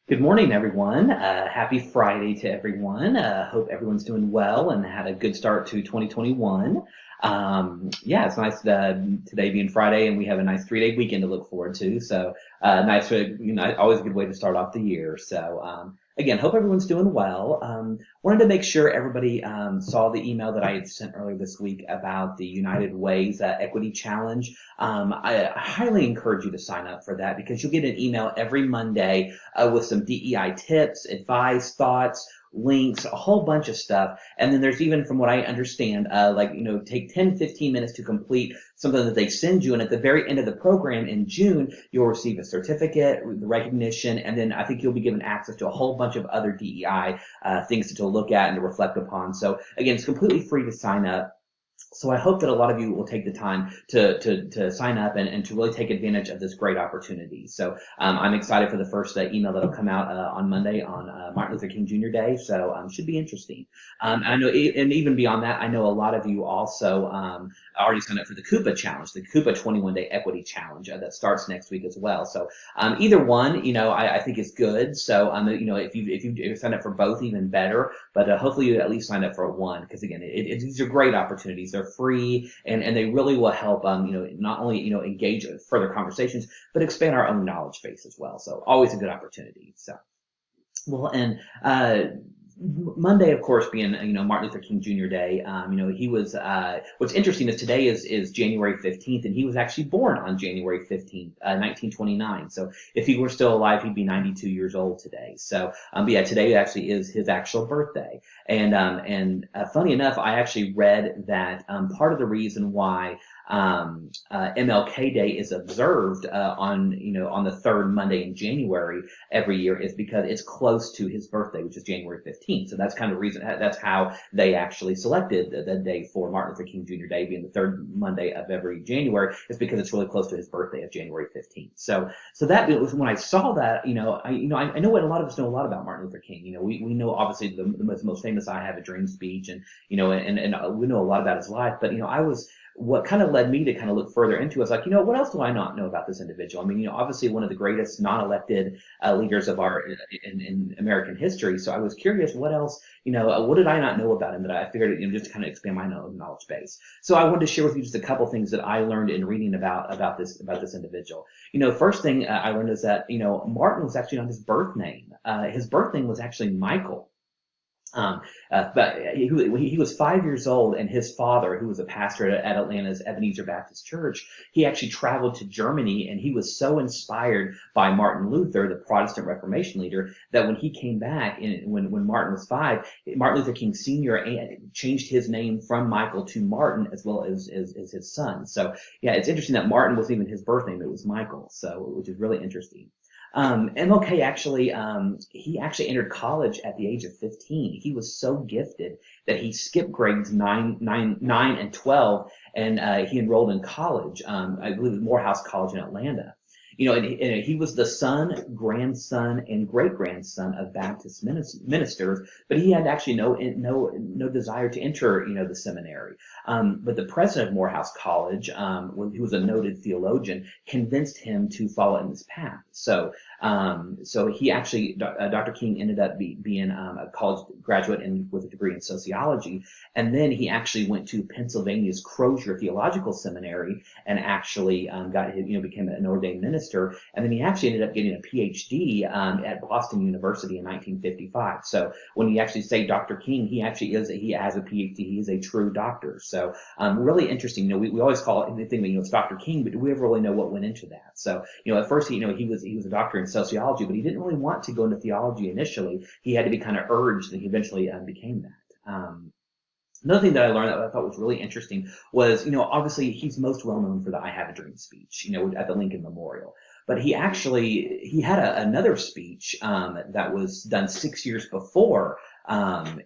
Good morning, everyone. Happy Friday to everyone. Hope everyone's doing well and had a good start to 2021. Yeah, it's nice today being Friday, and we have a nice 3-day weekend to look forward to. So, nice, always a good way to start off the year. So, again, hope everyone's doing well. Wanted to make sure everybody saw the email that I had sent earlier this week about the United Way's Equity Challenge. I highly encourage you to sign up for that because you'll get an email every Monday with some DEI tips, advice, thoughts, links, a whole bunch of stuff. And then there's even, from what I understand, take 10, 15 minutes to complete something that they send you. And at the very end of the program in June, you'll receive a certificate, the recognition, and then I think you'll be given access to a whole bunch of other DEI things to look at and to reflect upon. So again, it's completely free to sign up. So I hope that a lot of you will take the time to sign up and to really take advantage of this great opportunity. So I'm excited for the first email that'll come out on Monday on Martin Luther King Jr. Day. So should be interesting. I know, and even beyond that, I know a lot of you also already signed up for the Coupa Challenge, the Coupa 21-Day Equity Challenge that starts next week as well. So either one, I think is good. So if you sign up for both, even better. But hopefully you at least sign up for one because again, these are great opportunities. They're free and they really will help not only engage further conversations but expand our own knowledge base as well. So always a good opportunity. So well, and Monday, of course, being Martin Luther King Jr. Day, he was. What's interesting is today is January 15th, and he was actually born on January 15th, 1929. So if he were still alive, he'd be 92 years old today. So, but yeah, today actually is his actual birthday. And funny enough, I actually read that part of the reason why MLK Day is observed on the third Monday in January every year is because it's close to his birthday, which is January 15th. So that's kind of reason. That's how they actually selected the day for Martin Luther King Jr. Day being the third Monday of every January is because it's really close to his birthday of January 15th. So that was when I saw that. I know what a lot of us know a lot about Martin Luther King. We know obviously the most famous "I Have a Dream" speech, and we know a lot about his life. But what kind of led me to kind of look further into it is what else do I not know about this individual? I mean, obviously one of the greatest non-elected leaders of our in American history. So I was curious, what else, what did I not know about him that I figured, just to kind of expand my knowledge base. So I wanted to share with you just a couple things that I learned in reading about this individual. First thing I learned is that, Martin was actually not his birth name. His birth name was actually Michael. But he was 5 years old, and his father, who was a pastor at Atlanta's Ebenezer Baptist Church, he actually traveled to Germany, and he was so inspired by Martin Luther, the Protestant Reformation leader, that when he came back, when Martin was 5, Martin Luther King Sr. changed his name from Michael to Martin, as well as his son. So yeah, it's interesting that Martin wasn't even his birth name; it was Michael. So, which is really interesting. MLK actually, he actually entered college at the age of 15. He was so gifted that he skipped grades 9, and 12, and he enrolled in college. I believe it was Morehouse College in Atlanta. And he was the son, grandson, and great-grandson of Baptist ministers, but he had actually no desire to enter, the seminary. But the president of Morehouse College, who was a noted theologian, convinced him to follow in this path. So he actually, Dr. King ended up being a college graduate with a degree in sociology, and then he actually went to Pennsylvania's Crozier Theological Seminary and actually became an ordained minister. And then he actually ended up getting a PhD at Boston University in 1955. So when you actually say Dr. King, he has a PhD. He is a true doctor. So really interesting. We always call it anything, it's Dr. King, but do we ever really know what went into that? So at first he was a doctor in sociology, but he didn't really want to go into theology initially. He had to be kind of urged, and he eventually became that. Another thing that I learned that I thought was really interesting was, obviously he's most well known for the "I Have a Dream" speech, at the Lincoln Memorial. But he had another speech that was done 6 years before.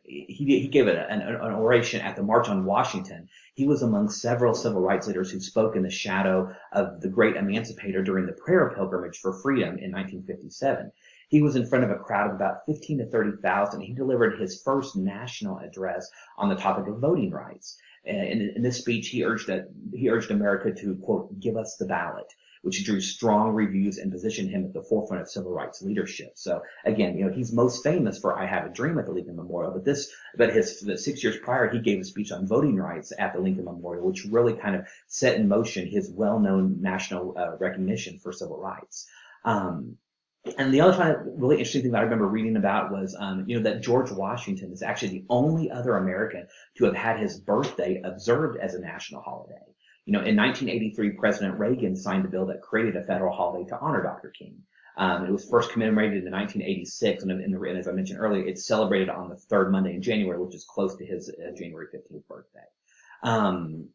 He gave an oration at the March on Washington. He was among several civil rights leaders who spoke in the shadow of the great emancipator during the prayer pilgrimage for freedom in 1957. He was in front of a crowd of about 15 to 30,000. He delivered his first national address on the topic of voting rights. In this speech, he urged America to, quote, "give us the ballot." which drew strong reviews and positioned him at the forefront of civil rights leadership. So again, he's most famous for I Have a Dream at the Lincoln Memorial, but the 6 years prior, he gave a speech on voting rights at the Lincoln Memorial, which really kind of set in motion his well-known national recognition for civil rights. And the other kind of really interesting thing that I remember reading about was, that George Washington is actually the only other American to have had his birthday observed as a national holiday. In 1983, President Reagan signed a bill that created a federal holiday to honor Dr. King. It was first commemorated in 1986, and as I mentioned earlier, it's celebrated on the third Monday in January, which is close to his January 15th birthday. And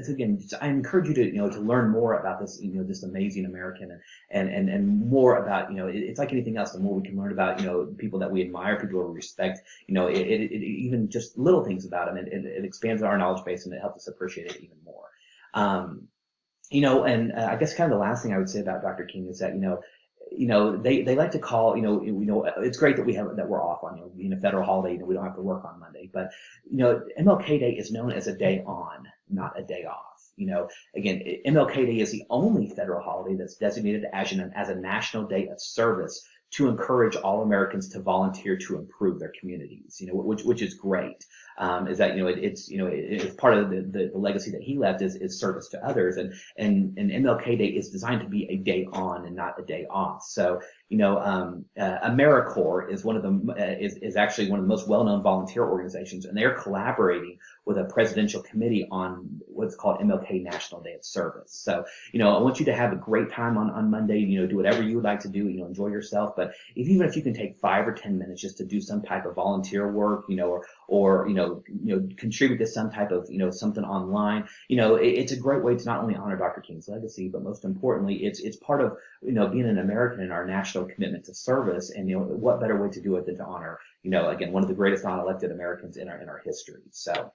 again, I encourage you to learn more about this, this amazing American and more about, it's like anything else. The more we can learn about, people that we admire, people we respect, even just little things about them, it expands our knowledge base and it helps us appreciate it even more. I guess kind of the last thing I would say about Dr. King is that, they like to call, it's great that we're off on, being a federal holiday, we don't have to work on Monday, but, MLK Day is known as a day on, not a day off. Again, MLK Day is the only federal holiday that's designated as a national day of service to encourage all Americans to volunteer to improve their communities, which is great. Is that, it's part of the legacy that he left is service to others. And MLK Day is designed to be a day on and not a day off. So, AmeriCorps is is actually one of the most well-known volunteer organizations, and they're collaborating with a presidential committee on what's called MLK National Day of Service. So, I want you to have a great time on Monday, do whatever you would like to do, enjoy yourself. But even if you can take 5 or 10 minutes just to do some type of volunteer work, or contribute to some type of, something online, it's a great way to not only honor Dr. King's legacy, but most importantly, it's part of, being an American and our national commitment to service. And, what better way to do it than to honor, again, one of the greatest non-elected Americans in our history. So,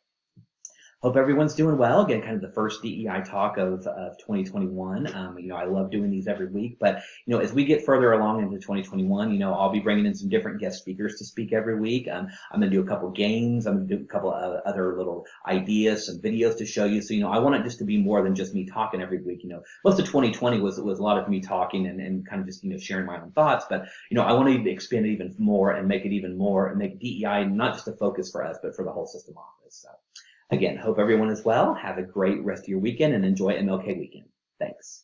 hope everyone's doing well. Again, kind of the first DEI talk of 2021. I love doing these every week, but, as we get further along into 2021, I'll be bringing in some different guest speakers to speak every week. I'm going to do a couple games. I'm going to do a couple of other little ideas, some videos to show you. So, I want it just to be more than just me talking every week. Most of 2020 was a lot of me talking and kind of just, sharing my own thoughts, but, I want to expand it even more and make it even more and make DEI not just a focus for us, but for the whole system office. So. Again, hope everyone is well. Have a great rest of your weekend and enjoy MLK weekend. Thanks.